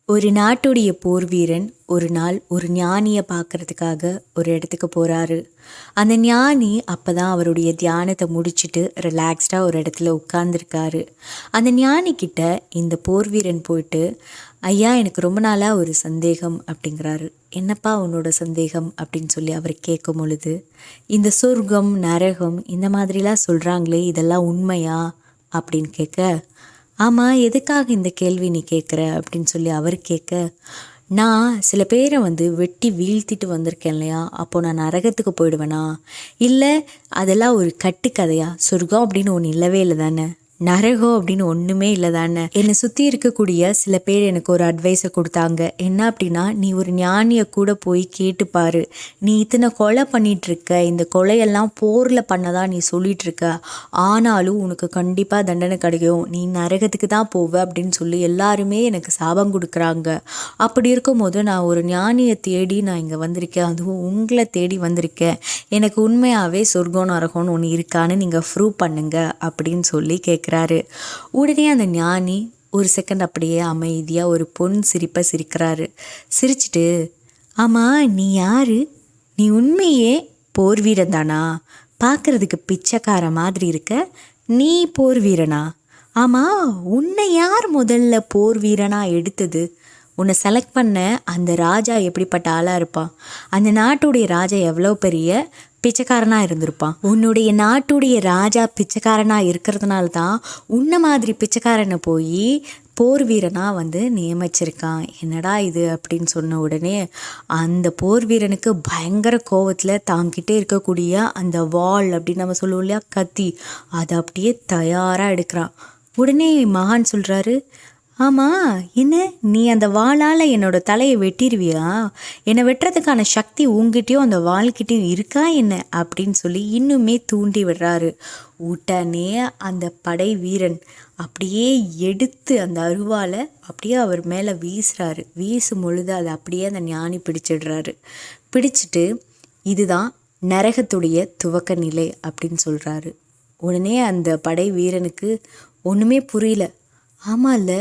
ஒரு நாட்டுடைய போர் வீரன் ஒரு நாள் ஒரு ஞானியை பார்க்கறதுக்காக ஒரு இடத்துக்கு போகிறாரு. அந்த ஞானி அப்போ தான் அவருடைய தியானத்தை முடிச்சுட்டு ரிலாக்ஸ்டாக ஒரு இடத்துல உட்கார்ந்துருக்காரு. அந்த ஞானிக்கிட்ட இந்த போர் வீரன் போயிட்டு, ஐயா எனக்கு ரொம்ப நாளாக ஒரு சந்தேகம் அப்படிங்கிறாரு. என்னப்பா உன்னோட சந்தேகம் அப்படின்னு சொல்லி அவர் கேட்கும் பொழுது, இந்த சொர்க்கம் நரகம் இந்த மாதிரிலாம் சொல்கிறாங்களே இதெல்லாம் உண்மையா அப்படின்னு கேட்க, ஆமாம் எதுக்காக இந்த கேள்வி நீ கேட்குற அப்படின்னு சொல்லி அவர் கேட்க, நான் சில பேரை வெட்டி வீழ்த்திட்டு வந்திருக்கேன் இல்லையா, அப்போது நான் நரகத்துக்கு போயிடுவேனா, இல்லை அதெல்லாம் ஒரு கட்டுக்கதையா, சொர்க்கம் அப்படின்னு ஒன்று இல்லவே இல்லை தானே, நரகம் அப்படின்னு ஒன்றுமே இல்லை தானே. என்னை சுற்றி இருக்கக்கூடிய சில பேர் எனக்கு ஒரு அட்வைஸை கொடுத்தாங்க. என்ன அப்படின்னா, நீ ஒரு ஞானியை கூட போய் கேட்டுப்பாரு, நீ இத்தனை கொலை பண்ணிகிட்ருக்க, இந்த கொலையெல்லாம் போரில் பண்ணதா நீ சொல்லிகிட்ருக்க, ஆனாலும் உனக்கு கண்டிப்பாக தண்டனை கிடைக்கும், நீ நரகத்துக்கு தான் போவ அப்படின்னு சொல்லி எல்லாருமே எனக்கு சாபம் கொடுக்குறாங்க. அப்படி இருக்கும்போது நான் ஒரு ஞானியை தேடி நான் இங்கே வந்திருக்கேன், அதுவும் உங்களை தேடி வந்திருக்கேன், எனக்கு உண்மையாகவே சொர்க்கம் நரகம்னு ஒன்று இருக்கான்னு நீங்கள் ப்ரூவ் பண்ணுங்க அப்படின்னு சொல்லி கேட்குறாரு. உடனே அந்த ஞானி ஒரு செகண்ட் அப்படியே அமைதியாக ஒரு பொன் சிரிப்பை சிரிக்கிறாரு. சிரிச்சிட்டு, ஆமாம் நீ யாரு, நீ உண்மையே போர் வீரன் தானா, பார்க்குறதுக்கு பிச்சைக்கார மாதிரி இருக்க, நீ போர் வீரனா, ஆமாம் உன்னை யார் முதல்ல போர் வீரனாக எடுத்தது, உன்னை செலக்ட் பண்ண அந்த ராஜா எப்படிப்பட்ட ஆளாக இருப்பான், அந்த நாட்டுடைய ராஜா எவ்வளோ பெரிய பிச்சைக்காரனாக இருந்திருப்பான், உன்னுடைய நாட்டுடைய ராஜா பிச்சைக்காரனாக இருக்கிறதுனால தான் உன்னை மாதிரி பிச்சைக்காரனை போய் போர் வீரனாக நியமிச்சிருக்கான், என்னடா இது அப்படின்னு சொன்ன உடனே அந்த போர் வீரனுக்கு பயங்கர கோவத்தில் தாங்கிட்டே இருக்கக்கூடிய அந்த வாள் அப்படின்னு நம்ம சொல்லுவோம் இல்லையா, கத்தி, அதை அப்படியே தயாராக எடுக்கிறான். உடனே மகான் சொல்கிறாரு, ஆமாம் என்ன நீ அந்த வாளால் என்னோட தலையை வெட்டிடுவியா, என்னை வெட்டுறதுக்கான சக்தி உங்ககிட்டயும் அந்த வாள்கிட்டையும் இருக்கா என்ன அப்படின்னு சொல்லி இன்னுமே தூண்டி விடுறாரு. உடனே அந்த படை வீரன் அப்படியே எடுத்து அந்த அருவாலை அப்படியே அவர் மேலே வீசுறாரு. வீசும் பொழுது அதை அப்படியே அந்த ஞானி பிடிச்சிடுறாரு. பிடிச்சிட்டு, இதுதான் நரகத்துடைய துவக்க நிலை அப்படின்னு சொல்கிறாரு. உடனே அந்த படை வீரனுக்கு ஒன்றுமே புரியல. ஆமாம்ல,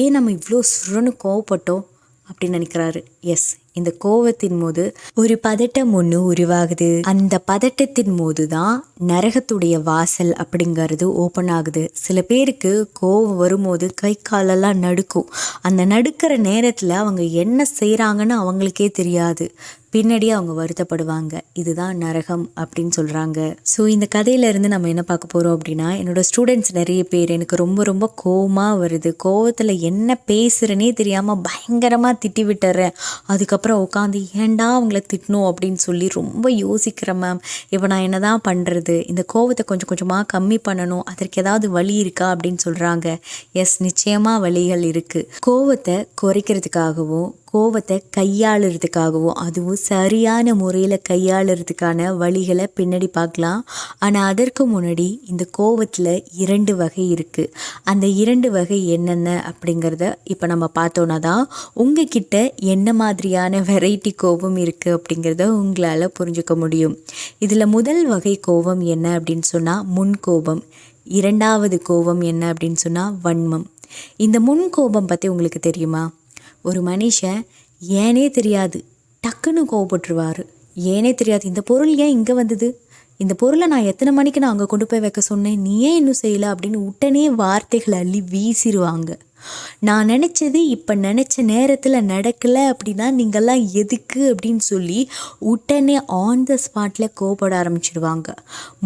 ஏன் நம்ம இவ்வளோ சுரன்னு கோவப்பட்டோம் அப்படின்னு நினைக்கிறாரு. எஸ், இந்த கோவத்தின் போது ஒரு பதட்டம் ஒன்று உருவாகுது. அந்த பதட்டத்தின் போது தான் நரகத்துடைய வாசல் அப்படிங்கிறது ஓப்பன் ஆகுது. சில பேருக்கு கோவம் வரும்போது கை காலெல்லாம் நடுக்கும். அந்த நடுக்கிற நேரத்தில் அவங்க என்ன செய்கிறாங்கன்னு அவங்களுக்கே தெரியாது. பின்னாடி அவங்க வருத்தப்படுவாங்க. இதுதான் நரகம் அப்படின்னு சொல்கிறாங்க. ஸோ இந்த கதையிலேருந்து நம்ம என்ன பார்க்க போகிறோம் அப்படின்னா, என்னோடய ஸ்டூடெண்ட்ஸ் நிறைய பேர் எனக்கு ரொம்ப ரொம்ப கோவமாக வருது, கோவத்தில் என்ன பேசுகிறேனே தெரியாமல் பயங்கரமாக திட்டி விட்டுறேன், அதுக்கப்புறம் உட்காந்து ஏன்டா அவங்கள திட்டணும் அப்படின்னு சொல்லி ரொம்ப யோசிக்கிறேன் மேம், இப்போ நான் என்ன தான் பண்ணுறது, இந்த கோவத்தை கொஞ்சம் கொஞ்சமாக கம்மி பண்ணணும், அதற்கு ஏதாவது வழி இருக்கா அப்படின்னு சொல்கிறாங்க. எஸ், நிச்சயமாக வழிகள் இருக்குது. கோவத்தை குறைக்கிறதுக்காகவும் கோவத்தை கையாளுறதுக்காகவும், அதுவும் சரியான முறையில் கையாளுறதுக்கான வழிகளை பின்னாடி பார்க்கலாம். ஆனால் அதற்கு முன்னாடி இந்த கோவத்தில் 2 வகை இருக்குது. அந்த 2 வகை என்னென்ன அப்படிங்கிறத இப்போ நம்ம பார்த்தோன்னா தான் உங்ககிட்ட என்ன மாதிரியான வெரைட்டி கோபம் இருக்குது அப்படிங்கிறத உங்களால் புரிஞ்சுக்க முடியும். இதில் முதல் வகை கோபம் என்ன அப்படின்னு சொன்னால் முன்கோபம். 2வது கோபம் என்ன அப்படின்னு சொன்னால் வன்மம். இந்த முன்கோபம் பற்றி உங்களுக்கு தெரியுமா? ஒரு மனுஷன் ஏனே தெரியாது டக்குன்னு கோவப்பட்டுருவார். ஏனே தெரியாது, இந்த பொருள் ஏன் இங்கே வந்தது, இந்த பொருளை நான் எத்தனை மணிக்கு நான் அங்கே கொண்டு போய் வைக்க சொன்னேன், நீ ஏன் இன்னும் செய்யலை அப்படின்னு உடனே வார்த்தைகளை அள்ளி வீசிடுவாங்க. நான் நினச்சது இப்போ நினச்ச நேரத்தில் நடக்கலை அப்படின்னா நீங்கள்லாம் எதுக்கு அப்படின்னு சொல்லி உடனே ஆன் த ஸ்பாட்டில் கோவப்பட ஆரம்பிச்சிடுவாங்க.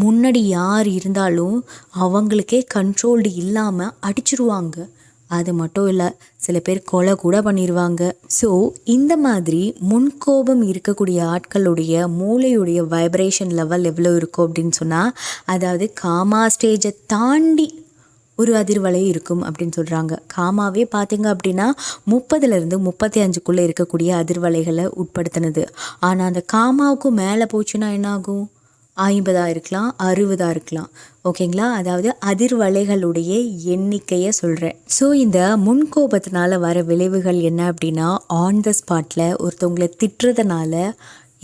முன்னாடி யார் இருந்தாலும் அவங்களுக்கே கண்ட்ரோல்டு இல்லாமல் அடிச்சிடுவாங்க. அது மட்டும் இல்லை, சில பேர் கொலை கூட பண்ணிடுவாங்க. ஸோ இந்த மாதிரி முன்கோபம் இருக்கக்கூடிய ஆட்களுடைய மூளையுடைய வைப்ரேஷன் லெவல் எவ்வளோ இருக்கும் அப்படின்னு சொன்னால், அதாவது காமா ஸ்டேஜை தாண்டி ஒரு அதிர்வலை இருக்கும் அப்படின்னு சொல்கிறாங்க. காமாவே பார்த்திங்க அப்படின்னா 30லேருந்து 35க்குள்ளே இருக்கக்கூடிய அதிர்வலைகளை உட்படுத்தினது. ஆனால் அந்த காமாவுக்கு மேலே போச்சுன்னா என்ன ஆகும்? 50 இருக்கலாம், 60 இருக்கலாம். ஓகேங்களா? அதாவது அதிர்வலைகளுடைய எண்ணிக்கையை சொல்கிறேன். ஸோ இந்த முன்கோபத்தினால வர விளைவுகள் என்ன அப்படின்னா, ஆன் த ஸ்பாட்டில் ஒருத்தவங்களை திட்டுறதுனால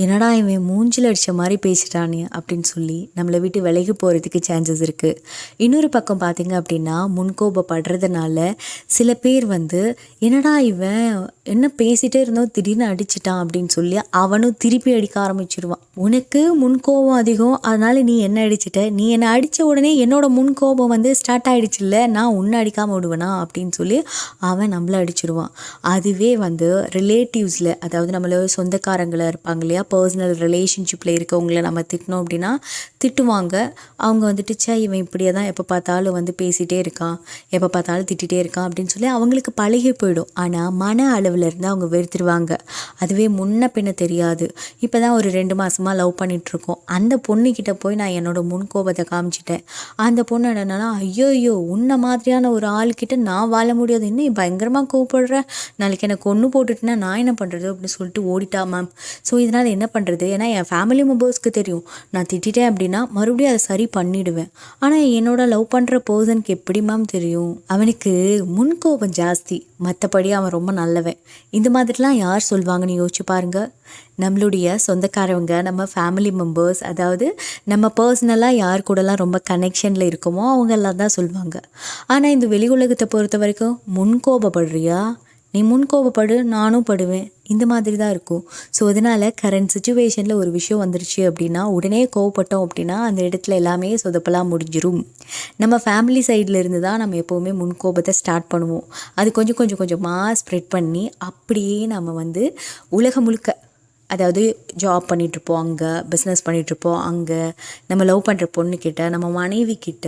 என்னடா இவன் மூஞ்சில் அடித்த மாதிரி பேசிட்டானே அப்படின்னு சொல்லி நம்மளை விட்டு விலகி போகிறதுக்கு சான்சஸ் இருக்குது. இன்னொரு பக்கம் பார்த்திங்க அப்படின்னா, முன்கோபப்படுறதுனால சில பேர் என்னடா இவன் என்ன பேசிகிட்டே இருந்தோம் திடீர்னு அடிச்சிட்டான் அப்படின்னு சொல்லி அவனும் திருப்பி அடிக்க ஆரம்பிச்சிடுவான். உனக்கு முன்கோபம் அதிகம், அதனால் நீ என்ன அடிச்சிட்ட, நீ என்னை அடித்த உடனே என்னோட முன்கோபம் ஸ்டார்ட் ஆகிடுச்சுல்ல, நான் உன்னை அடிக்காமல் விடுவேனா அப்படின்னு சொல்லி அவன் நம்மளை அடிச்சிடுவான். அதுவே ரிலேட்டிவ்ஸில், அதாவது நம்மள சொந்தக்காரங்களை இருப்பாங்க இல்லையா, பர்சனல் ரிலேஷன்ஷிப்பில் இருக்கவங்கள நம்ம திட்டினோம் அப்படின்னா திட்டுவாங்க. அவங்க சே இவன் இப்படியே தான் எப்போ பார்த்தாலும் பேசிகிட்டே இருக்கான், எப்போ பார்த்தாலும் திட்டிகிட்டே இருக்கான் அப்படின்னு சொல்லி அவங்களுக்கு பழகி போயிடும். ஆனால் மன அளவில் இருந்து அவங்க வெறுத்துருவாங்க. அதுவே முன்ன பின்ன தெரியாது. இப்போ தான் ஒரு 2 மாதமாக லவ் பண்ணிகிட்ருக்கோம். அந்த பொண்ணுக்கிட்ட போய் நான் என்னோடய முன்கோபத்தை காமிச்சிட்டேன். அந்த பொண்ணு என்னன்னா, ஐயோ உன்ன மாதிரியான ஒரு ஆள்கிட்ட நான் வாழ முடியாது, இன்னும் பயங்கரமாக கோவப்படுற, நாளைக்கு என்னை கொன்று போட்டுட்டுனா நான் என்ன பண்ணுறது அப்படின்னு சொல்லிட்டு ஓடிட்டா மேம். ஸோ இதனால் என்ன பண்ணுறது, ஏன்னா என் ஃபேமிலி மெம்பர்ஸ்க்கு தெரியும் நான் திட்டிட்டேன் அப்படின்னா மறுபடியும் அதை சரி பண்ணிவிடுவேன். ஆனால் என்னோட லவ் பண்ணுற பர்சனுக்கு எப்படி மேம் தெரியும், அவனுக்கு முன்கோபம் ஜாஸ்தி, மற்றபடி அவன் ரொம்ப நல்லவன். இந்த மாதிரிலாம் யார் சொல்லுவாங்கன்னு யோசிச்சு பாருங்கள். நம்மளுடைய சொந்தக்காரவங்க, நம்ம ஃபேமிலி மெம்பர்ஸ், அதாவது நம்ம பர்சனலாக யார் கூடலாம் ரொம்ப கனெக்ஷனில் இருக்கோமோ அவங்கெல்லாம் தான் சொல்லுவாங்க. ஆனால் இந்த வெளி உலகத்தை பொறுத்த வரைக்கும் முன்கோபப்படுறியா, நீ முன்கோபப்படு, நானும் படுவேன், இந்த மாதிரி தான் இருக்கும். ஸோ அதனால் கரண்ட் சுச்சுவேஷனில் ஒரு விஷயம் வந்துருச்சு அப்படின்னா உடனே கோவப்பட்டோம் அப்படின்னா அந்த இடத்துல எல்லாமே சொதப்பலாம் முடிஞ்சிடும். நம்ம ஃபேமிலி சைடில் இருந்து தான் நம்ம எப்போவுமே முன்கோபத்தை ஸ்டார்ட் பண்ணுவோம். அது கொஞ்சமாக ஸ்ப்ரெட் பண்ணி அப்படியே நம்ம உலகம் முழுக்க, அதாவது ஜாப் பண்ணிகிட்ருப்போம், அங்கே பிஸ்னஸ் பண்ணிகிட்ருப்போம், அங்கே நம்ம லவ் பண்ணுற பொண்ணுக்கிட்ட, நம்ம மனைவி கிட்ட,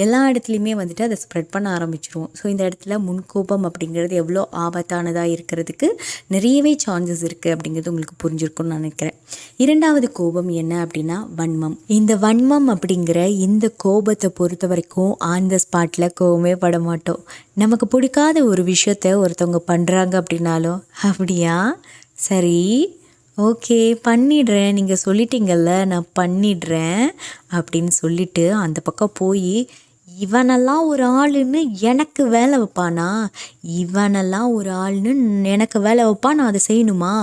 எல்லா இடத்துலையுமே அதை ஸ்ப்ரெட் பண்ண ஆரம்பிச்சிருவோம். ஸோ இந்த இடத்துல முன்கோபம் அப்படிங்கிறது எவ்வளோ ஆபத்தானதாக இருக்கிறதுக்கு நிறையவே சான்சஸ் இருக்குது அப்படிங்கிறது உங்களுக்கு புரிஞ்சிருக்கும்னு நினைக்கிறேன். 2வது கோபம் என்ன அப்படின்னா வன்மம். இந்த வன்மம் அப்படிங்கிற இந்த கோபத்தை பொறுத்த வரைக்கும் ஆன் த ஸ்பாட்டில் கோவமே பட மாட்டோம். நமக்கு பிடிக்காத ஒரு விஷயத்த ஒருத்தவங்க பண்ணுறாங்க அப்படின்னாலும், அப்படியா, சரி, ஓகே, பண்ணிடுறேன், நீங்கள் சொல்லிட்டீங்கல்ல, நான் பண்ணிடுறேன் அப்படின்னு சொல்லிட்டு அந்த பக்கம் போய் இவனெல்லாம் ஒரு ஆளுன்னு எனக்கு வேலை வைப்பானா, இவனெல்லாம் ஒரு ஆளுன்னு எனக்கு வேலை வைப்பான், நான் அதை செய்யணுமா,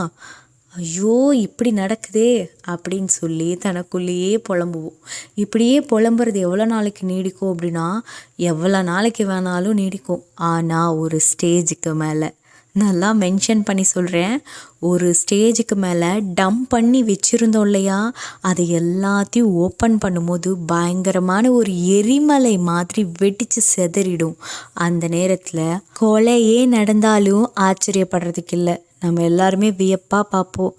ஐயோ இப்படி நடக்குதே அப்படின்னு சொல்லி தனக்குள்ளேயே புலம்புவோம். இப்படியே புலம்புறது எவ்வளோ நாளைக்கு நீடிக்கும் அப்படின்னா எவ்வளோ நாளைக்கு வேணாலும் நீடிக்கும். ஆனால் ஒரு ஸ்டேஜுக்கு மேலே, நல்லா மென்ஷன் பண்ணி சொல்கிறேன், ஒரு ஸ்டேஜுக்கு மேலே டம்ப் பண்ணி வச்சுருந்தோம் இல்லையா, அதை எல்லாத்தையும் ஓப்பன் பண்ணும்போது பயங்கரமான ஒரு எரிமலை மாதிரி வெடித்து செதறிடும். அந்த நேரத்தில் கொலையே நடந்தாலும் ஆச்சரியப்படுறதுக்கு இல்லை, நம்ம எல்லாருமே வியப்பாக பார்ப்போம்.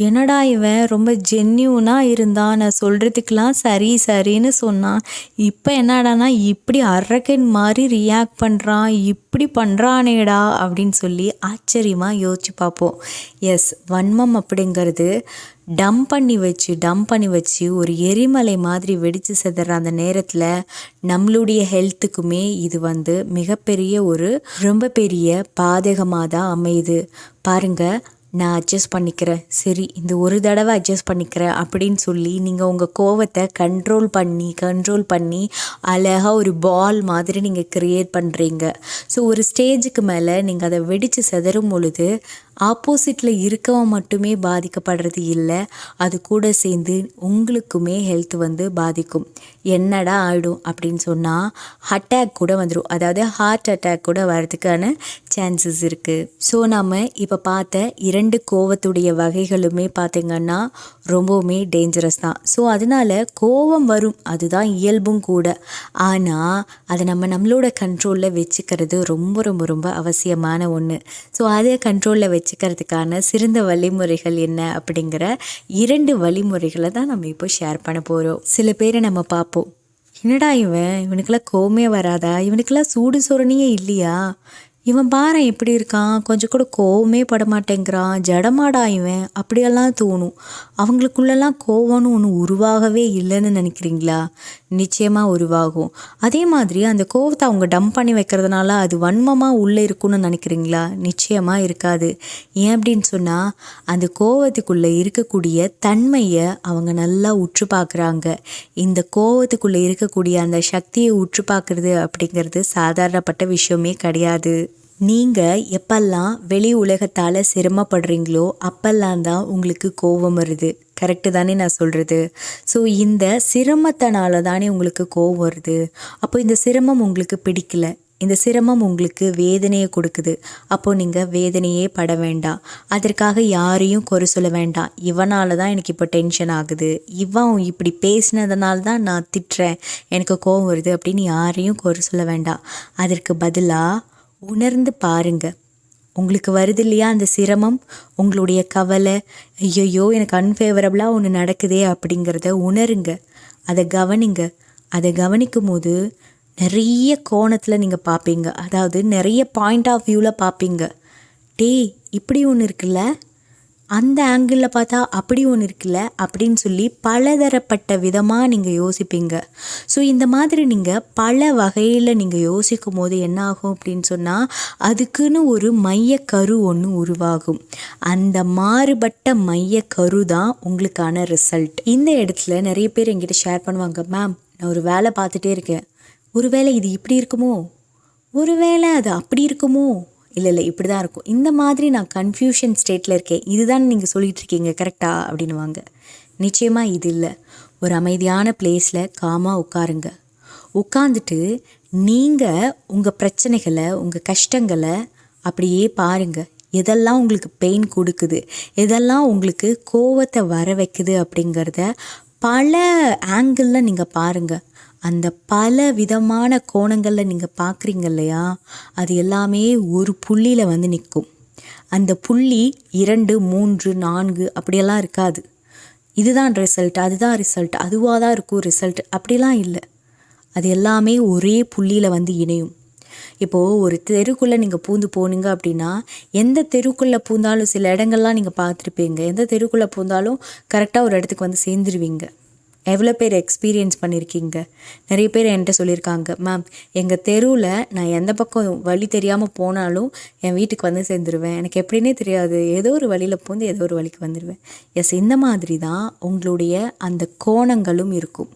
என்னடா இவன் ரொம்ப ஜென்யூனாக இருந்தான், நான் சொல்கிறதுக்கெலாம் சரி சரின்னு சொன்னான், இப்போ என்னடானா இப்படி அரக்கன் மாதிரி ரியாக்ட் பண்ணுறான், இப்படி பண்ணுறானேடா அப்படின்னு சொல்லி ஆச்சரியமாக யோசிச்சு பார்ப்போம். எஸ், வன்மம் அப்படிங்கிறது டம்ப் பண்ணி வச்சு ஒரு எரிமலை மாதிரி வெடித்து செதற அந்த நேரத்தில் நம்மளுடைய ஹெல்த்துக்குமே இது மிகப்பெரிய ஒரு ரொம்ப பெரிய பாதகமாக தான் அமையுது. பாருங்கள், நான் அட்ஜஸ்ட் பண்ணிக்கிறேன், சரி இந்த ஒரு தடவை அட்ஜஸ்ட் பண்ணிக்கிறேன் அப்படின்னு சொல்லி நீங்கள் உங்கள் கோவத்தை கண்ட்ரோல் பண்ணி அழகாக ஒரு பால் மாதிரி நீங்கள் க்ரியேட் பண்ணுறீங்க. ஸோ ஒரு ஸ்டேஜுக்கு மேலே நீங்கள் அதை வெடித்து செதறும் பொழுது ஆப்போசிட்டில் இருக்கவன் மட்டுமே பாதிக்கப்படுறது இல்லை, அது கூட சேர்ந்து உங்களுக்குமே ஹெல்த் பாதிக்கும். என்னடா ஆகிடும் அப்படின்னு சொன்னால் அட்டாக் கூட வந்துடும், அதாவது ஹார்ட் அட்டாக் கூட வர்றதுக்கான சான்சஸ் இருக்குது. ஸோ நம்ம இப்போ பார்த்த 2 கோவத்துடைய வகைகளுமே பார்த்திங்கன்னா ரொம்பவுமே டேஞ்சரஸ் தான். ஸோ அதனால் கோவம் வரும், அதுதான் இயல்பும் கூட. ஆனால் அதை நம்மளோட கண்ட்ரோலில் வச்சுக்கிறது ரொம்ப ரொம்ப ரொம்ப அவசியமான ஒன்று. ஸோ அதை கண்ட்ரோலில் வச்சுக்கிறதுக்கான சிறந்த வழிமுறைகள் என்ன அப்படிங்கிற 2 வழிமுறைகளை தான் நம்ம இப்போ ஷேர் பண்ண போகிறோம். சில பேரை நம்ம பார்ப்போம், என்னடா இவனுக்கெல்லாம் கோவமே வராதா, இவனுக்கெல்லாம் சூடு சொரணியே இல்லையா, இவன் பாரு எப்படி இருக்கான், கொஞ்சம் கூட கோவமே பட மாட்டேங்கிறான், ஜடமாடா இவன், அப்படியெல்லாம் தோணும். அவங்களுக்குள்ளெல்லாம் கோவம்னு ஒன்று உருவாகவே இல்லைன்னு நினைக்கிறீங்களா? நிச்சயமாக உருவாகும். அதே மாதிரி அந்த கோவத்தை அவங்க டம்ப் பண்ணி வைக்கிறதுனால அது வன்மமாக உள்ளே இருக்குன்னு நினைக்கிறீங்களா? நிச்சயமாக இருக்காது. ஏன் அப்படின்னு சொன்னால் அந்த கோவத்துக்குள்ளே இருக்கக்கூடிய தன்மையை அவங்க நல்லா உற்று பார்க்குறாங்க. இந்த கோவத்துக்குள்ளே இருக்கக்கூடிய அந்த சக்தியை உற்று பார்க்குறது அப்படிங்கிறது சாதாரணப்பட்ட விஷயமே கிடையாது. நீங்கள் எப்பெல்லாம் வெளி உலகத்தால் சிரமப்படுறீங்களோ அப்பெல்லாம் தான் உங்களுக்கு கோபம் வருது. கரெக்டு தானே நான் சொல்கிறது? ஸோ இந்த சிரமத்தினால தானே உங்களுக்கு கோபம் வருது. அப்போ இந்த சிரமம் உங்களுக்கு பிடிக்கல, இந்த சிரமம் உங்களுக்கு வேதனையை கொடுக்குது. அப்போது நீங்கள் வேதனையே பட வேண்டாம். அதற்காக யாரையும் குறை சொல்ல வேண்டாம். இவனால தான் எனக்கு இப்போ டென்ஷன் ஆகுது, இவன் இப்படி பேசினதுனால தான் நான் திட்டுறேன், எனக்கு கோபம் வருது அப்படின்னு யாரையும் குறை சொல்ல வேண்டாம். அதற்கு பதிலாக உணர்ந்து பாருங்கள். உங்களுக்கு வருது இல்லையா அந்த சிரமம், உங்களுடைய கவலை, ஐயோ எனக்கு அன்ஃபேவரபுளாக ஒன்று நடக்குதே அப்படிங்கிறத உணருங்க. அதை கவனிங்க. அதை கவனிக்கும் போது நிறைய கோணத்தில் நீங்கள் பார்ப்பீங்க. அதாவது நிறைய பாயிண்ட் ஆஃப் வியூவில் பார்ப்பீங்க. இப்படி ஒன்று இருக்குல்ல, அந்த ஆங்கிளில் பார்த்தா அப்படி ஒன்று இருக்குல்ல அப்படின்னு சொல்லி பலதரப்பட்ட விதமாக நீங்கள் யோசிப்பீங்க. ஸோ இந்த மாதிரி நீங்கள் பல வகையில் நீங்கள் யோசிக்கும் போது என்ன ஆகும் அப்படின்னு சொன்னால், அதுக்குன்னு ஒரு மையக்கரு ஒன்று உருவாகும். அந்த மாறுபட்ட மையக்கரு தான் உங்களுக்கான ரிசல்ட். இந்த இடத்துல நிறைய பேர் என்கிட்ட ஷேர் பண்ணுவாங்க, மேம் நான் ஒரு வேலை பார்த்துட்டே இருக்கேன், ஒருவேளை இது இப்படி இருக்குமோ, ஒருவேளை அது அப்படி இருக்குமோ, இல்லை இப்படி தான் இருக்கும், இந்த மாதிரி நான் கன்ஃபியூஷன் ஸ்டேட்டில் இருக்கேன், இதுதான் நீங்கள் சொல்லிகிட்டு இருக்கீங்க கரெக்டா அப்படின்வாங்க. நிச்சயமாக இது இல்லை. ஒரு அமைதியான பிளேஸில் காமாக உட்காருங்க. உட்காந்துட்டு நீங்கள் உங்கள் பிரச்சனைகளை, உங்கள் கஷ்டங்களை அப்படியே பாருங்கள். எதெல்லாம் உங்களுக்கு பெயின் கொடுக்குது, எதெல்லாம் உங்களுக்கு கோவத்தை வர வைக்குது அப்படிங்கிறத பல ஆங்கிளில் நீங்கள் பாருங்கள். அந்த பல விதமான கோணங்களில் நீங்கள் பார்க்குறீங்க இல்லையா, அது எல்லாமே ஒரு புள்ளியில் வந்து நிற்கும். அந்த புள்ளி 2, 3, 4 அப்படியெல்லாம் இருக்காது. இதுதான் ரிசல்ட், அதுதான் ரிசல்ட், அதுவாக தான் இருக்கும் ரிசல்ட், அப்படிலாம் இல்லை. அது எல்லாமே ஒரே புள்ளியில் வந்து இணையும். இப்போது ஒரு தெருக்குள்ளே நீங்கள் பூந்து போனீங்க அப்படின்னா, எந்த தெருக்குள்ளே பூந்தாலும் சில இடங்கள்லாம் நீங்கள் பார்த்துருப்பீங்க, எந்த தெருக்குள்ளே பூந்தாலும் கரெக்டாக ஒரு இடத்துக்கு வந்து சேர்ந்துருவீங்க. எவ்வளோ பேர் எக்ஸ்பீரியன்ஸ் பண்ணியிருக்கீங்க? நிறைய பேர் என்கிட்ட சொல்லியிருக்காங்க, மேம் எங்கள் தெருவில் நான் எந்த பக்கம் வழி தெரியாமல் போனாலும் என் வீட்டுக்கு வந்து சேர்ந்துருவேன், எனக்கு எப்படின்னே தெரியாது, ஏதோ ஒரு வழியில் பூந்து ஏதோ ஒரு வழிக்கு வந்துடுவேன். எஸ், இந்த மாதிரி தான் உங்களுடைய அந்த கோணங்களும் இருக்கும்.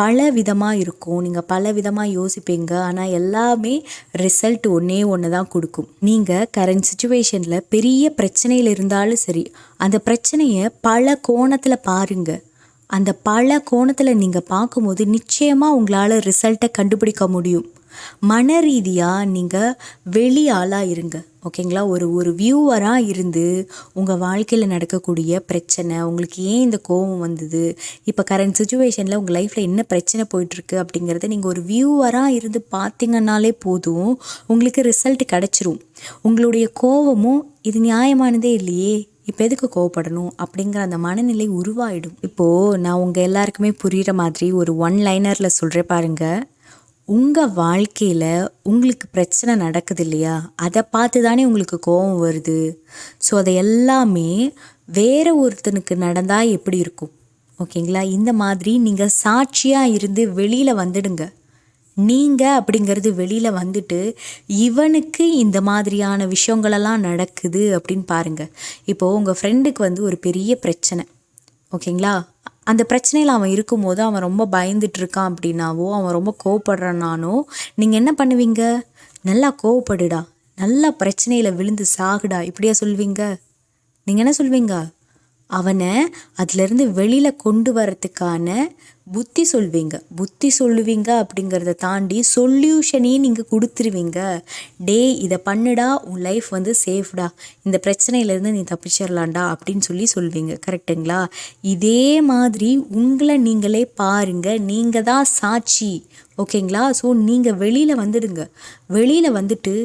பல விதமாக இருக்கும், நீங்கள் பல விதமாக யோசிப்பீங்க. ஆனால் எல்லாமே ரிசல்ட் ஒன்று தான் கொடுக்கும். நீங்கள் கரண்ட் சுச்சுவேஷனில் பெரிய பிரச்சனையில் இருந்தாலும் சரி, அந்த பிரச்சனையை பல கோணத்தில் பாருங்கள். அந்த பல கோணத்தில் நீங்கள் பார்க்கும்போது நிச்சயமாக உங்களால் ரிசல்ட்டை கண்டுபிடிக்க முடியும். மன ரீதியாக நீங்கள் வெளியாளாக இருங்க, ஓகேங்களா? ஒரு வியூவராக இருந்து உங்கள் வாழ்க்கையில் நடக்கக்கூடிய பிரச்சனை, உங்களுக்கு ஏன் இந்த கோபம் வந்தது, இப்போ கரண்ட் சுச்சுவேஷனில் உங்கள் லைஃப்பில் என்ன பிரச்சனை போயிட்டுருக்கு அப்படிங்கிறத நீங்கள் ஒரு வியூவராக இருந்து பார்த்தீங்கன்னாலே போதும், உங்களுக்கு ரிசல்ட் கிடச்சிரும். உங்களுடைய கோபமும் இது நியாயமானதே இல்லையே, இப்போ எதுக்கு கோவப்படணும் அப்படிங்கிற அந்த மனநிலை உருவாயிடும். இப்போது நான் உங்கள் எல்லாருக்குமே புரிகிற மாதிரி ஒரு லைனரில் சொல்கிறேன் பாருங்கள். உங்கள் வாழ்க்கையில் உங்களுக்கு பிரச்சனை நடக்குது இல்லையா, அதை பார்த்து தானே உங்களுக்கு கோபம் வருது. ஸோ அதை எல்லாமே வேறு ஒருத்தனுக்கு நடந்தால் எப்படி இருக்கும், ஓகேங்களா? இந்த மாதிரி நீங்கள் சாட்சியாக இருந்து வெளியில் வந்துடுங்க. நீங்கள் அப்படிங்கிறது வெளியில் வந்துட்டு இவனுக்கு இந்த மாதிரியான விஷயங்களெல்லாம் நடக்குது அப்படின்னு பாருங்கள். இப்போது உங்கள் ஃப்ரெண்டுக்கு வந்து ஒரு பெரிய பிரச்சனை, ஓகேங்களா? அந்த பிரச்சனையில் அவன் இருக்கும்போது அவன் ரொம்ப பயந்துட்டுருக்கான் அப்படின்னாவோ, அவன் ரொம்ப கோவப்படுறானானோ, நீங்கள் என்ன பண்ணுவீங்க? நல்லா கோவப்படுடா, நல்லா பிரச்சனையில் விழுந்து சாகுடா, இப்படியா சொல்வீங்க? நீங்கள் என்ன சொல்வீங்க? அவனை அதிலேருந்து வெளியில் கொண்டு வரத்துக்கான புத்தி சொல்லுவீங்க அப்படிங்கிறத தாண்டி சொல்யூஷனையும் நீங்கள் கொடுத்துருவீங்க. இதை பண்ணுடா, உன் லைஃப் வந்து சேஃப்டா, இந்த பிரச்சனையிலேருந்து நீ தப்பிச்சிடலாண்டா அப்படின்னு சொல்வீங்க. கரெக்டுங்களா? இதே மாதிரி உங்களை நீங்களே பாருங்கள், நீங்கள் தான் சாட்சி, ஓகேங்களா? ஸோ நீங்கள் வெளியில் வந்துடுங்க. வெளியில் வந்துட்டு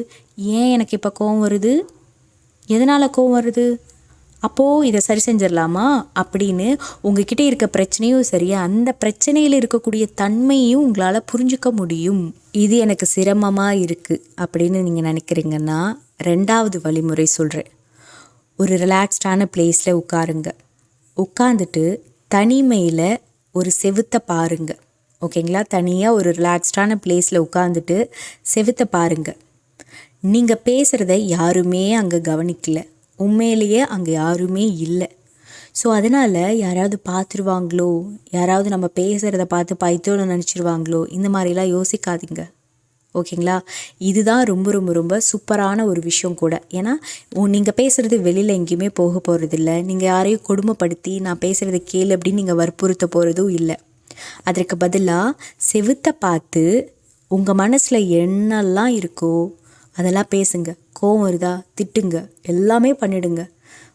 ஏன் எனக்கு இப்போ கோவம் வருது, எதனால் கோவம் வருது, அப்போது இதை சரி செஞ்சிடலாமா அப்படின்னு உங்ககிட்ட இருக்க பிரச்சனையும் சரி, அந்த பிரச்சனையில் இருக்கக்கூடிய தன்மையும் உங்களால் புரிஞ்சுக்க முடியும். இது எனக்கு சிரமமாக இருக்குது அப்படின்னு நீங்கள் நினைக்கிறீங்கன்னா, 2வது வழிமுறை சொல்கிறேன். ஒரு ரிலாக்ஸ்டான பிளேஸில் உட்காருங்க. உட்காந்துட்டு தனிமையில் ஒரு செவுத்தை பாருங்க, ஓகேங்களா? தனியாக ஒரு ரிலாக்ஸ்டான பிளேஸில் உட்காந்துட்டு செவுத்தை பாருங்கள். நீங்கள் பேசுகிறத யாருமே அங்கே கவனிக்கல, உண்மையிலேயே அங்கே யாருமே இல்லை. ஸோ அதனால் யாராவது பார்த்துருவாங்களோ, யாராவது நம்ம பேசுகிறத பார்த்து பைத்தியம்னு நினச்சிருவாங்களோ, இந்த மாதிரிலாம் யோசிக்காதீங்க, ஓகேங்களா? இதுதான் ரொம்ப ரொம்ப ரொம்ப சூப்பரான ஒரு விஷயம் கூட. ஏன்னா நீங்கள் பேசுகிறது வெளியில் எங்கேயுமே போக போகிறதில்ல, நீங்கள் யாரையும் கொடுமைப்படுத்தி நான் பேசுகிறத கேளு அப்படின்னு நீங்கள் வற்புறுத்த போகிறதும் இல்லை. அதற்கு பதிலாக செவுத்தை பார்த்து உங்கள் மனசில் என்னெல்லாம் இருக்கோ அதெல்லாம் பேசுங்க. கோவம் வருதா திட்டுங்க, எல்லாமே பண்ணிடுங்க.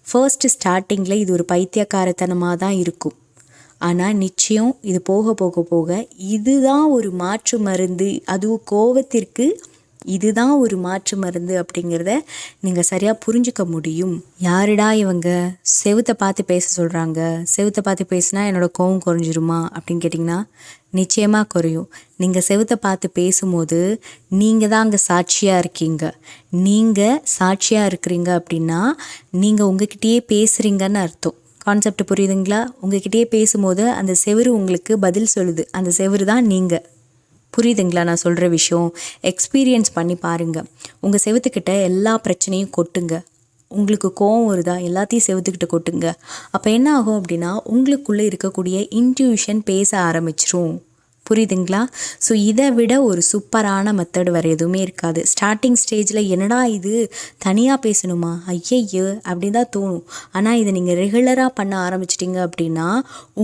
ஃபர்ஸ்ட்டு ஸ்டார்டிங்கில் இது ஒரு பைத்தியக்காரத்தனமாக தான் இருக்கும். ஆனால் நிச்சயம் இது போக போக போக இதுதான் ஒரு மாற்று மருந்து, அதுவும் கோவத்திற்கு இதுதான் ஒரு மாற்று மருந்து அப்படிங்கிறத நீங்கள் சரியாக புரிஞ்சுக்க முடியும். யாருடா இவங்க செவுத்தை பார்த்து பேச சொல்கிறாங்க, செவுத்தை பார்த்து பேசினா என்னோடய கோவம் குறைஞ்சிருமா அப்படின்னு கேட்டிங்கன்னா நிச்சயமாக குறையும். நீங்கள் செவுத்தை பார்த்து பேசும்போது நீங்கள் தான் அங்கே சாட்சியாக இருக்கீங்க. நீங்கள் சாட்சியாக இருக்கிறீங்க அப்படின்னா நீங்கள் உங்ககிட்டயே பேசுகிறீங்கன்னு அர்த்தம். கான்செப்ட் புரியுதுங்களா? உங்ககிட்டயே பேசும்போது அந்த செவுரு உங்களுக்கு பதில் சொல்லுது. அந்த செவுரு தான் நீங்கள். புரியுதுங்களா நான் சொல்கிற விஷயம்? எக்ஸ்பீரியன்ஸ் பண்ணி பாருங்கள். உங்கள் செவுத்துக்கிட்ட எல்லா பிரச்சனையும் கொட்டுங்க. உங்களுக்கு கோவம் வருதா, எல்லாத்தையும் செவுத்துக்கிட்ட கொட்டுங்க. அப்போ என்ன ஆகும் அப்படின்னா உங்களுக்குள்ளே இருக்கக்கூடிய இன்ட்யூஷன் பேச ஆரம்பிச்சிரும். புரியுதுங்களா? ஸோ இதை விட ஒரு சூப்பரான மெத்தட் வேறு எதுவுமே இருக்காது. ஸ்டார்டிங் ஸ்டேஜில் என்னடா இது தனியாக பேசணுமா, ஐயையோ அப்படின்னு தான் தோணும். ஆனால் இதை நீங்கள் ரெகுலராக பண்ண ஆரம்பிச்சிட்டிங்க அப்படின்னா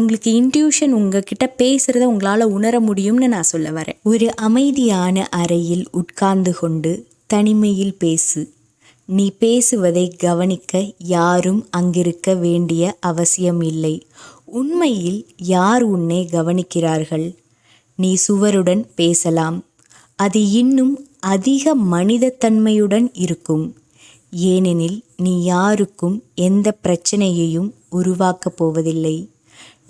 உங்களுக்கு இன்ட்யூஷன் உங்ககிட்ட பேசுகிறத உங்களால் உணர முடியும்னு நான் சொல்ல வரேன். ஒரு அமைதியான அறையில் உட்கார்ந்து கொண்டு தனிமையில் பேசு. நீ பேசுவதை கவனிக்க யாரும் அங்கிருக்க வேண்டிய அவசியம் இல்லை. உண்மையில் யார் உன்னை கவனிக்கிறார்கள்? நீ சுவருடன் பேசலாம். அது இன்னும் அதிக மனிதத்தன்மையுடன் இருக்கும். ஏனெனில் நீ யாருக்கும் எந்த பிரச்சனையையும் உருவாக்கப் போவதில்லை.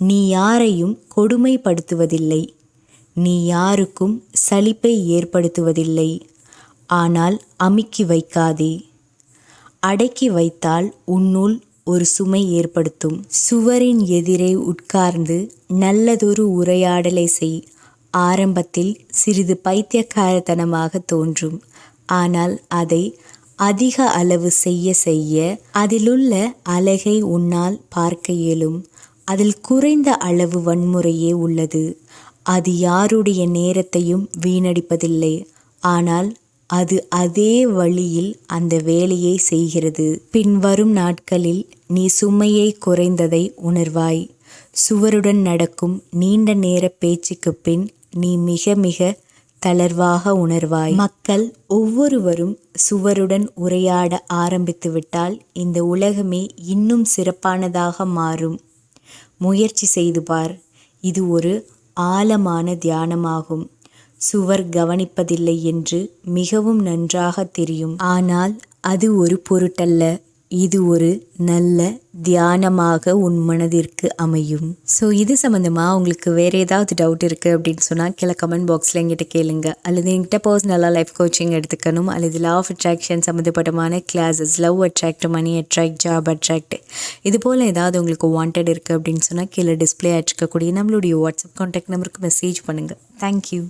நீ யாரையும் கொடுமைப்படுத்துவதில்லை. நீ யாருக்கும் சலிப்பை ஏற்படுத்துவதில்லை. ஆனால் அமுக்கி வைக்காதே. அடக்கி வைத்தால் உன்னுள் ஒரு சுமை ஏற்படுத்தும். சுவரின் எதிரே உட்கார்ந்து நல்லதொரு உரையாடலை செய். ஆரம்பத்தில் சிறிது பைத்தியக்காரத்தனமாக தோன்றும். ஆனால் அதை அதிக அளவு செய்ய செய்ய அதிலுள்ள அழகை உன்னால் பார்க்க இயலும். அதில் குறைந்த அளவு வன்முறையே உள்ளது. அது யாருடைய நேரத்தையும் வீணடிப்பதில்லை. ஆனால் அது அதே வழியில் அந்த வேலையை செய்கிறது. பின்வரும் நாட்களில் நீ சுமையை குறைந்ததை உணர்வாய். சுவருடன் நடக்கும் நீண்ட நேர பேச்சுக்கு பின் நீ மிக மிக தளர்வாக உணர்வாய். மக்கள் ஒவ்வொருவரும் சுவருடன் உரையாட ஆரம்பித்து விட்டால் இந்த உலகமே இன்னும் சிறப்பானதாக மாறும். முயற்சி செய்து பார். இது ஒரு ஆழமான தியானமாகும். சுவர் கவனிப்பதில்லை என்று மிகவும் நன்றாக தெரியும். ஆனால் அது ஒரு பொருட்டல்ல. இது ஒரு நல்ல தியானமாக உன் மனதிற்கு அமையும். ஸோ இது சம்மந்தமாக உங்களுக்கு வேறு ஏதாவது டவுட் இருக்குது அப்படின்னு சொன்னால் கீழே கமெண்ட் பாக்ஸில் எங்கிட்ட கேளுங்க. அல்லது என்கிட்ட பர்சனலாக லைஃப் கோச்சிங் எடுத்துக்கணும், அல்லது லா ஆஃப் அட்ராக்ஷன் சம்மந்தப்பட்டமான classes, love attract, money attract, job attract, இது போல் ஏதாவது உங்களுக்கு வாண்டட் இருக்குது அப்படின்னு சொன்னால் கீழே டிஸ்பிளே ஆகிருக்கக்கூடிய நம்மளுடைய வாட்ஸ்அப் கான்டாக்ட் நம்பருக்கு மெசேஜ் பண்ணுங்கள். தேங்க்யூ.